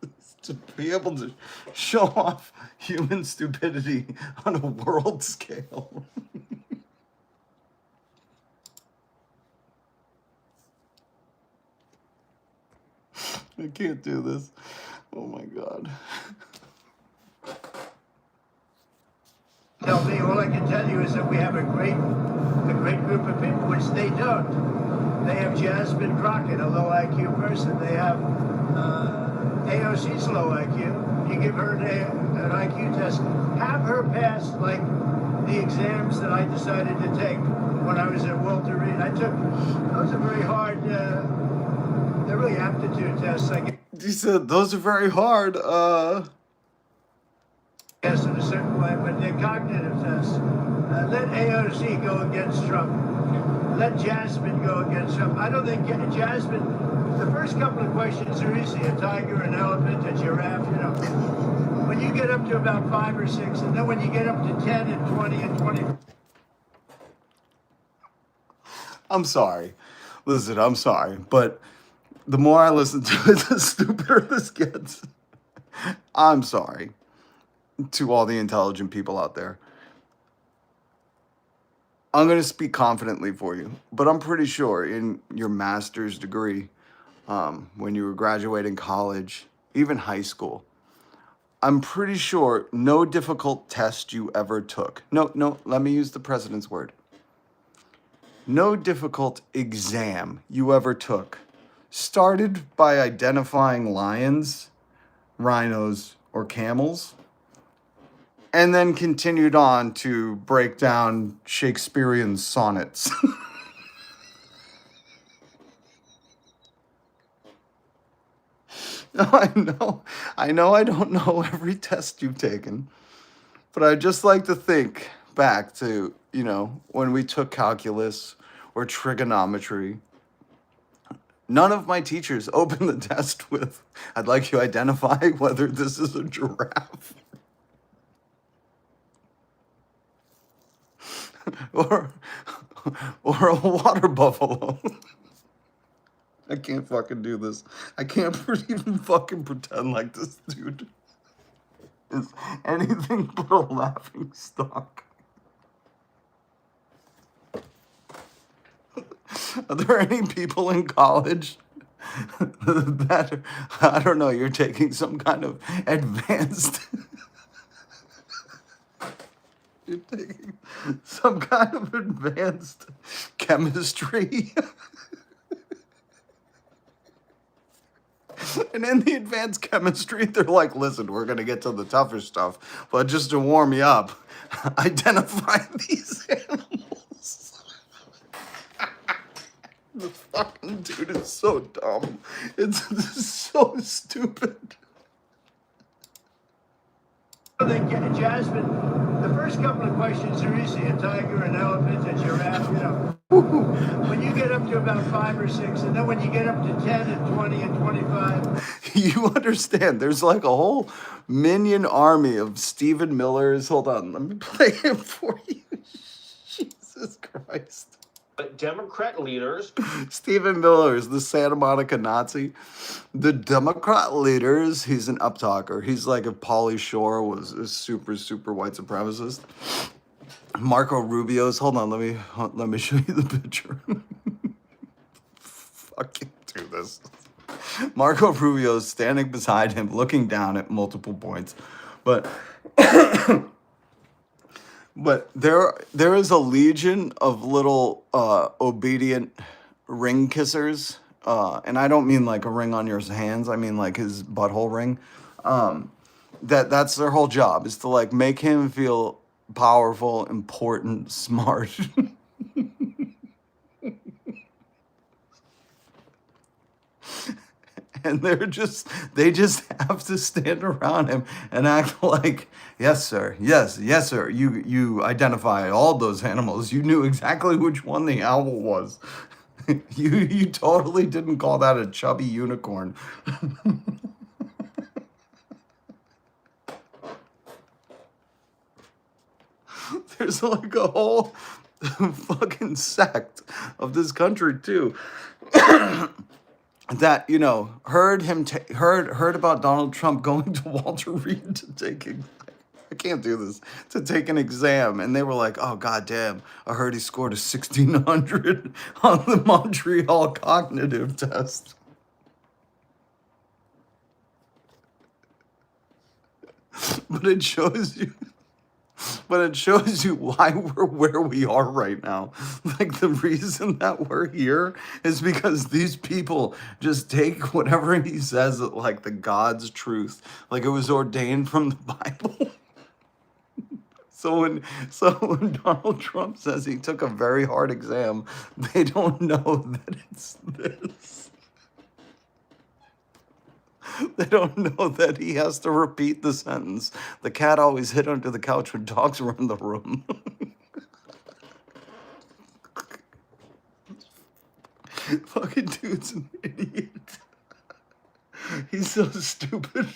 is to be able to show off human stupidity on a world scale. I can't do this. Oh my God. Tell me, all I can tell you is that we have a great group of people, which they don't. They have Jasmine Crockett, a low IQ person. They have AOC's low IQ. You give her an IQ test, have her pass like the exams that I decided to take when I was at Walter Reed. Those are very hard. They're really aptitude tests. He said those are very hard. Yes, in a certain way, but they're cognitive tests. Let AOC go against Trump. Let Jasmine go against Trump. I don't think Jasmine, the first couple of questions are easy. A tiger, an elephant, a giraffe, you know. When you get up to about 5 or 6, and then when you get up to 10 and 20 and 20. I'm sorry. Listen, I'm sorry. But the more I listen to it, the stupider this gets. I'm sorry to all the intelligent people out there. I'm going to speak confidently for you, but I'm pretty sure in your master's degree, when you were graduating college, even high school, I'm pretty sure no difficult test you ever took. No, let me use the president's word. No difficult exam you ever took started by identifying lions, rhinos, or camels, and then continued on to break down Shakespearean sonnets. No, I know I don't know every test you've taken, but I'd just like to think back to, when we took calculus or trigonometry. None of my teachers opened the test with, I'd like you to identify whether this is a giraffe. or a water buffalo. I can't fucking do this. I can't even fucking pretend like this dude is anything but a laughing stock. Are there any people in college that, I don't know, you're taking some kind of advanced... You're taking some kind of advanced chemistry. And in the advanced chemistry, they're like, listen, we're going to get to the tougher stuff, but just to warm you up, identify these animals. The fucking dude is so dumb. It's so stupid. Jasmine, the first couple of questions are easy. A tiger, an elephant, a giraffe, you know. When you get up to about 5 or 6, and then when you get up to 10 and 20 and 25. You understand, there's like a whole minion army of Stephen Millers. Hold on, let me play it for you. Jesus Christ. Democrat leaders. Stephen Miller is the Santa Monica Nazi. The Democrat leaders, he's an uptalker. He's like if Pauly Shore was a super, super white supremacist. Marco Rubio's, hold on, let me show you the picture. Fucking do this. Marco Rubio's standing beside him, looking down at multiple points. But there is a legion of little obedient ring kissers, and I don't mean like a ring on your hands. I mean like his butthole ring. That's their whole job, is to like make him feel powerful, important, smart. And they just have to stand around him and act like, yes, sir. Yes, sir. You identify all those animals. You knew exactly which one the owl was. You totally didn't call that a chubby unicorn. There's like a whole fucking sect of this country too that heard about Donald Trump going to Walter Reed to take I can't do this, to take an exam, and they were like, oh god damn, I heard he scored a 1600 on the Montreal cognitive test. But it shows you why we're where we are right now. Like, the reason that we're here is because these people just take whatever he says like the God's truth, like it was ordained from the Bible. So when Donald Trump says he took a very hard exam, they don't know that it's this. They don't know that he has to repeat the sentence. The cat always hid under the couch when dogs were in the room. Fucking dude's an idiot. He's so stupid.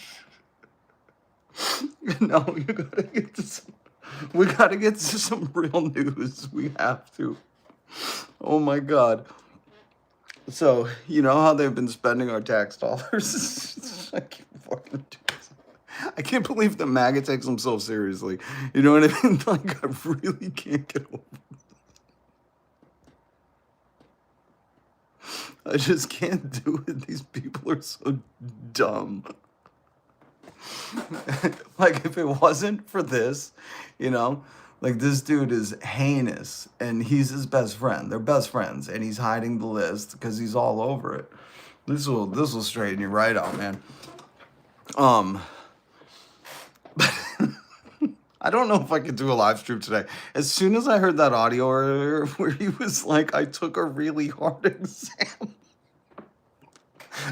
No, we gotta get to some real news. We have to. Oh my god. So, you know how they've been spending our tax dollars? I can't fucking do this. I can't believe that MAGA takes themselves seriously. You know what I mean? Like, I really can't get over it. I just can't do it. These people are so dumb. Like, if it wasn't for this, like, this dude is heinous, and he's his best friend. They're best friends, and he's hiding the list because he's all over it. This will straighten you right out, man. I don't know if I could do a live stream today. As soon as I heard that audio earlier where he was like, I took a really hard exam,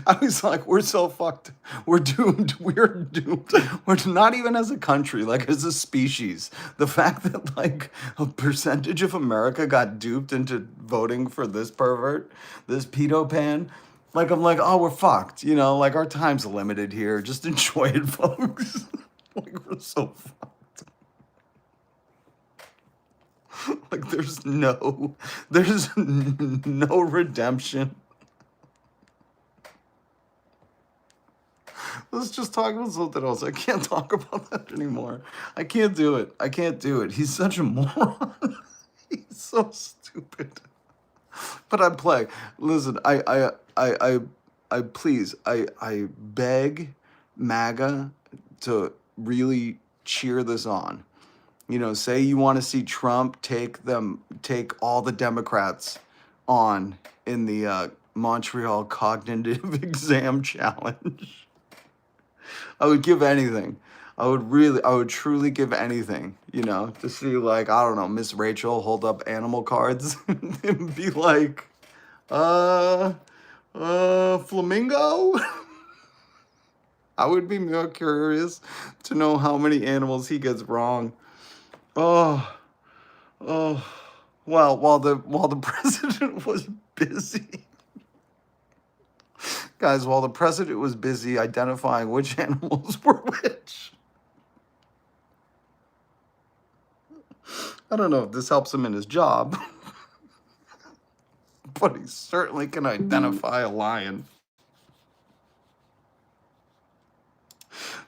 I was like, we're so fucked. We're doomed. We're doomed. We're not even as a country, like as a species. The fact that like a percentage of America got duped into voting for this pervert, this pedo pan, like I'm like, oh, we're fucked. Like our time's limited here. Just enjoy it, folks. Like, we're so fucked. Like there's no redemption. Let's just talk about something else. I can't talk about that anymore. I can't do it. He's such a moron. He's so stupid. But I play. Listen, I beg MAGA to really cheer this on. Say you want to see Trump take all the Democrats on in the Montreal cognitive exam challenge. I would give anything. I would truly give anything, to see, like, I don't know, Miss Rachel hold up animal cards and be like, flamingo? I would be more curious to know how many animals he gets wrong. Oh, well, while the president was busy. Guys, while the president was busy identifying which animals were which. I don't know if this helps him in his job. But he certainly can identify a lion.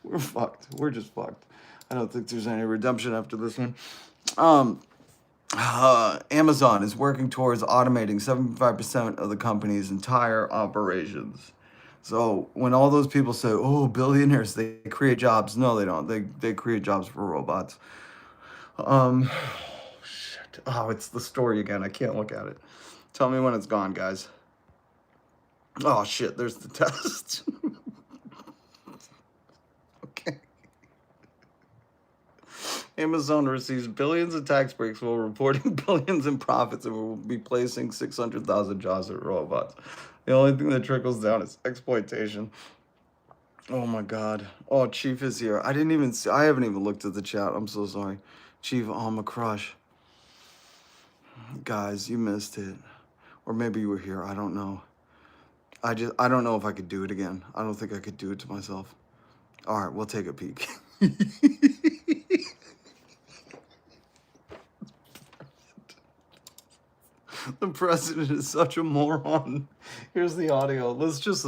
We're fucked. We're just fucked. I don't think there's any redemption after this one. Amazon is working towards automating 75% of the company's entire operations. So when all those people say, oh, billionaires, they create jobs. No, they don't. They create jobs for robots. Shit. Oh, it's the story again. I can't look at it. Tell me when it's gone, guys. Oh, shit. There's the test. Okay. Amazon receives billions in tax breaks while reporting billions in profits and will be placing 600,000 jobs at robots. The only thing that trickles down is exploitation. Oh my God. Oh, Chief is here. I haven't even looked at the chat. I'm so sorry. Chief, oh, I'm a crush. Guys, you missed it. Or maybe you were here. I don't know. I don't know if I could do it again. I don't think I could do it to myself. All right, we'll take a peek. The president is such a moron. Here's the audio. Let's just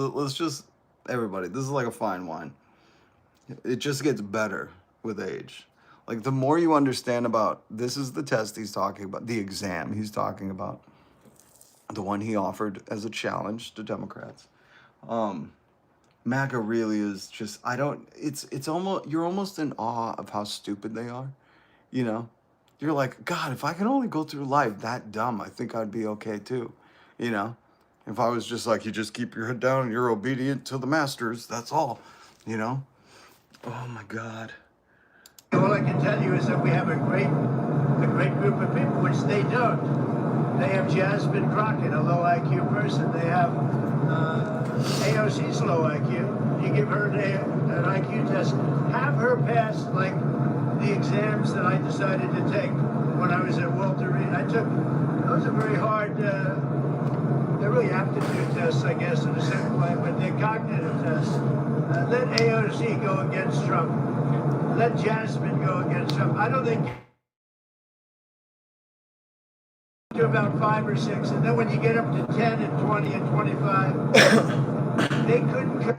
everybody. This is like a fine wine. It just gets better with age. Like the more you understand about, this is the test he's talking about, the exam he's talking about, the one he offered as a challenge to Democrats. MAGA really is just, it's almost, you're almost in awe of how stupid they are, you know? You're like, God, if I could only go through life that dumb, I think I'd be okay too, you know? If I was just like, you just keep your head down and you're obedient to the masters, that's all, you know? Oh my God. All I can tell you is that we have a great group of people, which they don't. They have Jasmine Crockett, a low IQ person. They have AOC's low IQ. You give her an IQ test, have her pass like the exams that I decided to take when I was at Walter Reed. Those are very hard. They're really aptitude tests, I guess, in a certain way, but they're cognitive tests. Let AOC go against Trump. Let Jasmine go against Trump. I don't think to about 5 or 6, and then when you get up to 10 and 20 and 25, they couldn't.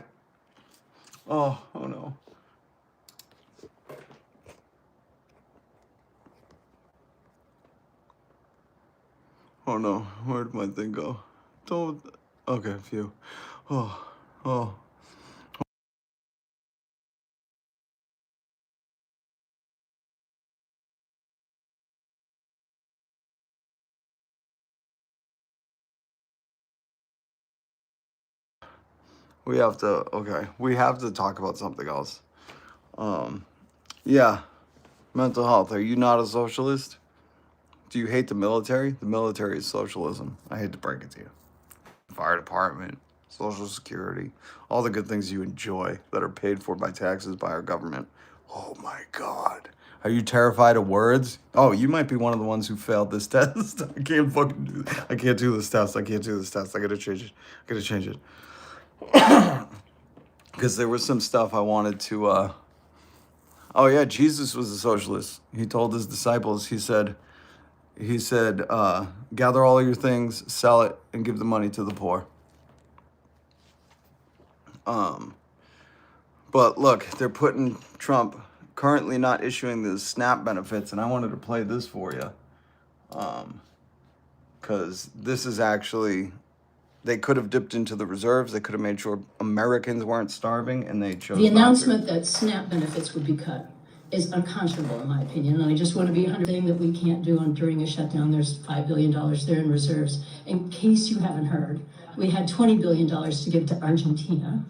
Oh no. Oh no, where did my thing go? Don't. Okay, phew. Oh. We have to talk about something else. Yeah, mental health. Are you not a socialist? Do you hate the military? The military is socialism. I hate to break it to you. Fire department, Social Security, all the good things you enjoy that are paid for by taxes by our government. Oh my God. Are you terrified of words? Oh, you might be one of the ones who failed this test. I can't do this test. I gotta change it. Because there was some stuff I wanted to, oh yeah, Jesus was a socialist. He told his disciples, he said, gather all your things, sell it, and give the money to the poor. But look, they're putting Trump currently not issuing the SNAP benefits, and I wanted to play this for you. Because this is actually, they could have dipped into the reserves, they could have made sure Americans weren't starving, and they chose The not to. announcement that SNAP benefits would be cut is unconscionable in my opinion, and I just want to be 100% thing that we can't do during a shutdown. There's $5 billion there in reserves. In case you haven't heard, we had $20 billion to give to Argentina,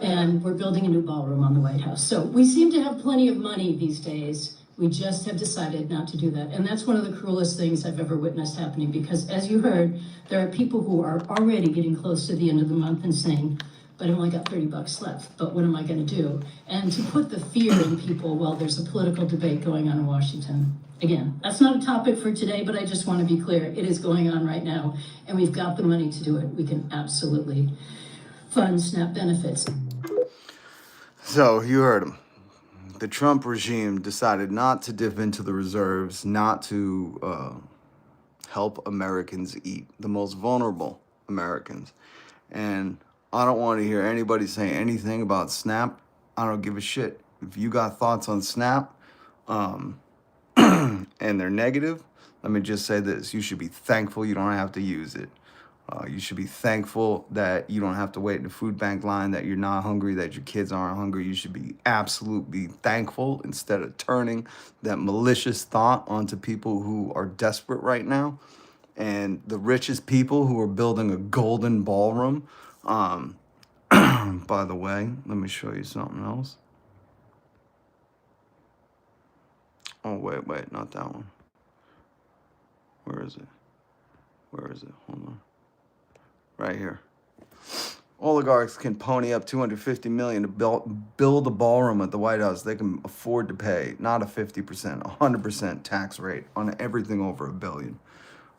and we're building a new ballroom on the White House. So we seem to have plenty of money these days. We just have decided not to do that. And that's one of the cruelest things I've ever witnessed happening, because as you heard, there are people who are already getting close to the end of the month and saying, but I only got $30 left, but what am I gonna do? And to put the fear in people while there's a political debate going on in Washington. Again, that's not a topic for today, but I just wanna be clear, it is going on right now, and we've got the money to do it. We can absolutely fund SNAP benefits. So you heard him. The Trump regime decided not to dip into the reserves, not to help Americans eat, the most vulnerable Americans. And I don't want to hear anybody say anything about SNAP. I don't give a shit. If you got thoughts on SNAP and they're negative, let me just say this. You should be thankful you don't have to use it. You should be thankful that you don't have to wait in the food bank line, that you're not hungry, that your kids aren't hungry. You should be absolutely thankful instead of turning that malicious thought onto people who are desperate right now. And the richest people who are building a golden ballroom. By the way, let me show you something else. Oh, wait, not that one. Where is it? Hold on. Right here. Oligarchs can pony up $250 million to build a ballroom at the White House. They can afford to pay not a 50%, 100% tax rate on everything over $1 billion.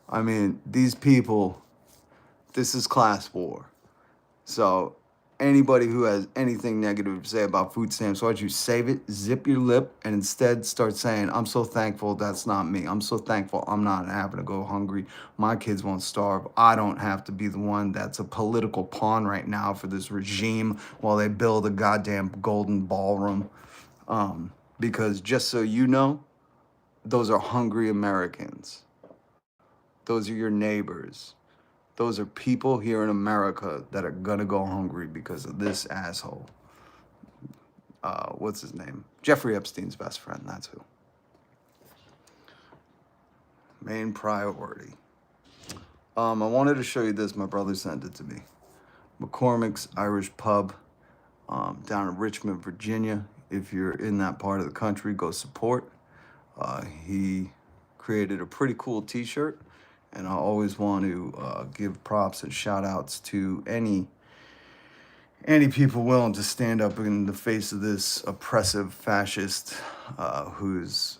I mean, these people, this is class war. So anybody who has anything negative to say about food stamps, why don't you save it, zip your lip, and instead start saying, I'm so thankful that's not me. I'm so thankful I'm not having to go hungry. My kids won't starve. I don't have to be the one that's a political pawn right now for this regime while they build a goddamn golden ballroom. Because just so you know, those are hungry Americans. Those are your neighbors. Those are people here in America that are gonna go hungry because of this asshole. What's his name? Jeffrey Epstein's best friend, that's who. Main priority. I wanted to show you this. My brother sent it to me. McCormick's Irish Pub down in Richmond, Virginia. If you're in that part of the country, go support. He created a pretty cool t-shirt, and I always want to give props and shout outs to any people willing to stand up in the face of this oppressive fascist who's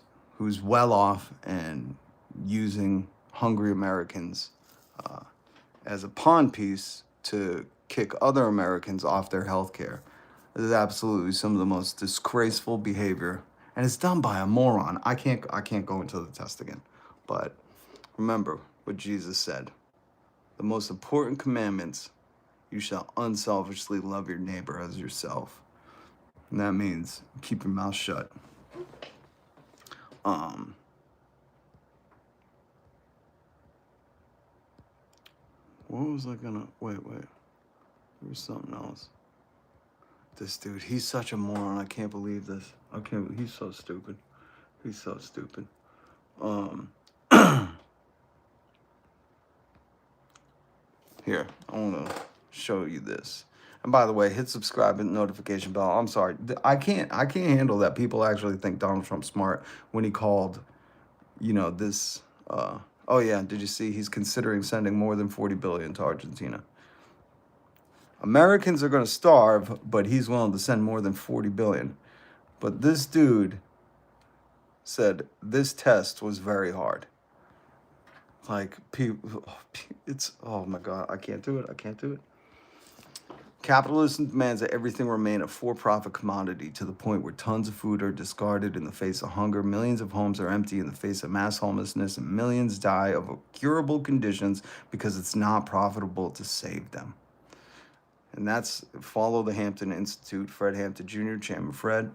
well off and using hungry Americans as a pawn piece to kick other Americans off their health care. This is absolutely some of the most disgraceful behavior, and it's done by a moron. I can't go into the test again, but remember what Jesus said. The most important commandments: you shall unselfishly love your neighbor as yourself. And that means keep your mouth shut. What was I gonna, wait. There was something else. This dude, he's such a moron. I can't believe this. He's so stupid. He's so stupid. Here, I want to show you this. And by the way, hit subscribe and notification bell. I'm sorry, I can't handle that people actually think Donald Trump's smart when he called, this. Oh yeah, did you see he's considering sending more than $40 billion to Argentina? Americans are going to starve, but he's willing to send more than $40 billion. But this dude said this test was very hard. Like, people, oh my God, I can't do it. Capitalism demands that everything remain a for-profit commodity to the point where tons of food are discarded in the face of hunger, millions of homes are empty in the face of mass homelessness, and millions die of incurable conditions because it's not profitable to save them. And that's Follow the Hampton Institute, Fred Hampton Jr., Chairman Fred.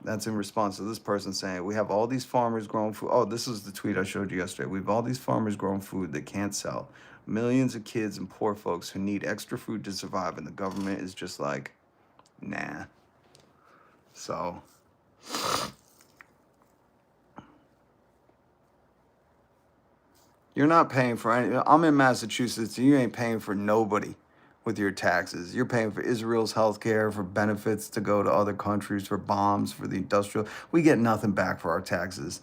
That's in response to this person saying, we have all these farmers growing food. Oh, this is the tweet I showed you yesterday. We have all these farmers growing food they can't sell. Millions of kids and poor folks who need extra food to survive, and the government is just like, nah. So, you're not paying for any. I'm in Massachusetts, and you ain't paying for nobody with your taxes. You're paying for Israel's health care, for benefits to go to other countries, for bombs, for the industrial. We get nothing back for our taxes.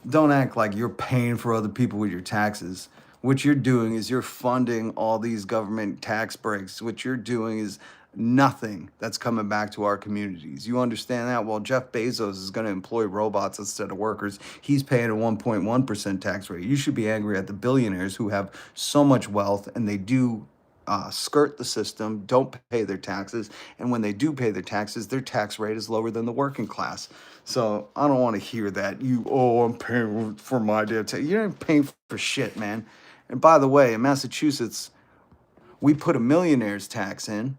Don't act like you're paying for other people with your taxes. What you're doing is you're funding all these government tax breaks. What you're doing is nothing that's coming back to our communities. You understand that? Well, Jeff Bezos is going to employ robots instead of workers. He's paying a 1.1% tax rate. You should be angry at the billionaires who have so much wealth, and they do skirt the system, don't pay their taxes, and when they do pay their taxes, their tax rate is lower than the working class. So I don't want to hear that. I'm paying for my damn tax. You ain't paying for shit, man. And by the way, in Massachusetts, we put a millionaire's tax in.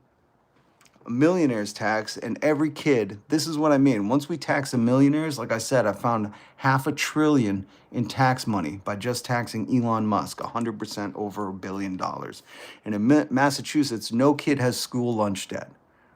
A millionaire's tax, and every kid, this is what I mean. Once we tax the millionaires, like I said, I found $500 billion in tax money by just taxing Elon Musk, 100% over $1 billion. And in Massachusetts, no kid has school lunch debt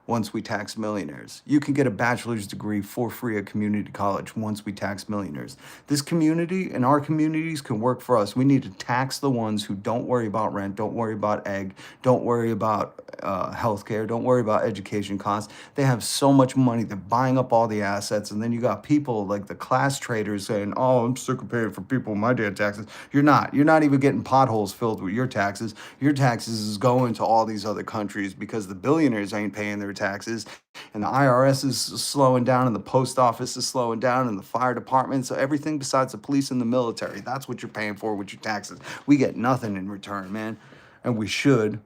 once we tax millionaires. You can get a bachelor's degree for free at community college once we tax millionaires. This community and our communities can work for us. We need to tax the ones who don't worry about rent, don't worry about egg, don't worry about healthcare, don't worry about education costs. They have so much money, they're buying up all the assets, and then you got people like the class traders saying, oh, I'm sick of paying for people with my damn taxes. You're not even getting potholes filled with your taxes. Your taxes is going to all these other countries because the billionaires ain't paying their taxes, and the IRS is slowing down, and the post office is slowing down, and the fire department. So everything besides the police and the military, that's what you're paying for with your taxes. We get nothing in return, man. And we should,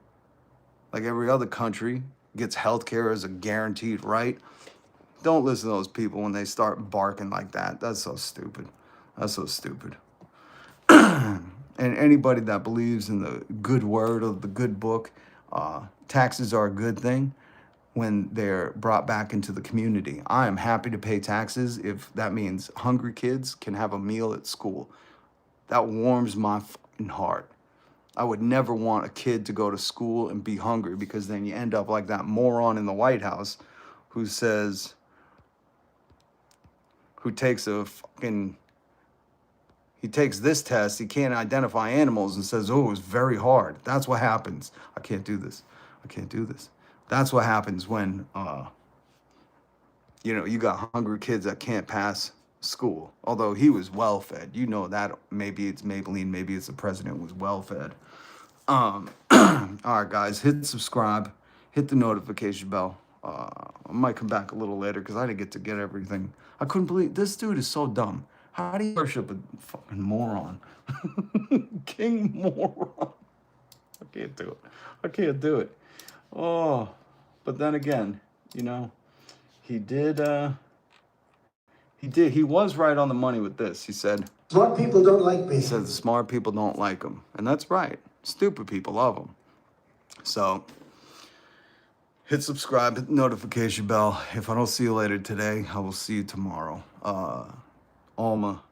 like every other country, gets health care as a guaranteed right. Don't listen to those people when they start barking like that. That's so stupid. That's so stupid. And anybody that believes in the good word of the good book, taxes are a good thing when they're brought back into the community. I am happy to pay taxes if that means hungry kids can have a meal at school. That warms my fucking heart. I would never want a kid to go to school and be hungry, because then you end up like that moron in the White House who takes he takes this test, he can't identify animals and says, oh, it's very hard. That's what happens. I can't do this. I can't do this. That's what happens when, you got hungry kids that can't pass school. Although he was well-fed. You know that. Maybe it's Maybelline. Maybe it's the president was well-fed. All right, guys. Hit subscribe. Hit the notification bell. I might come back a little later because I didn't get everything. I couldn't believe this dude is so dumb. How do you worship a fucking moron? King moron. I can't do it. I can't do it. Oh, but then again, he was right on the money with this. He said, Smart people don't like me. he said smart people don't like him. And that's right. Stupid people love him. So hit subscribe, hit the notification bell. If I don't see you later today, I will see you tomorrow. Alma,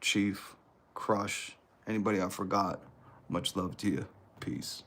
Chief, Crush, anybody I forgot, much love to you. Peace.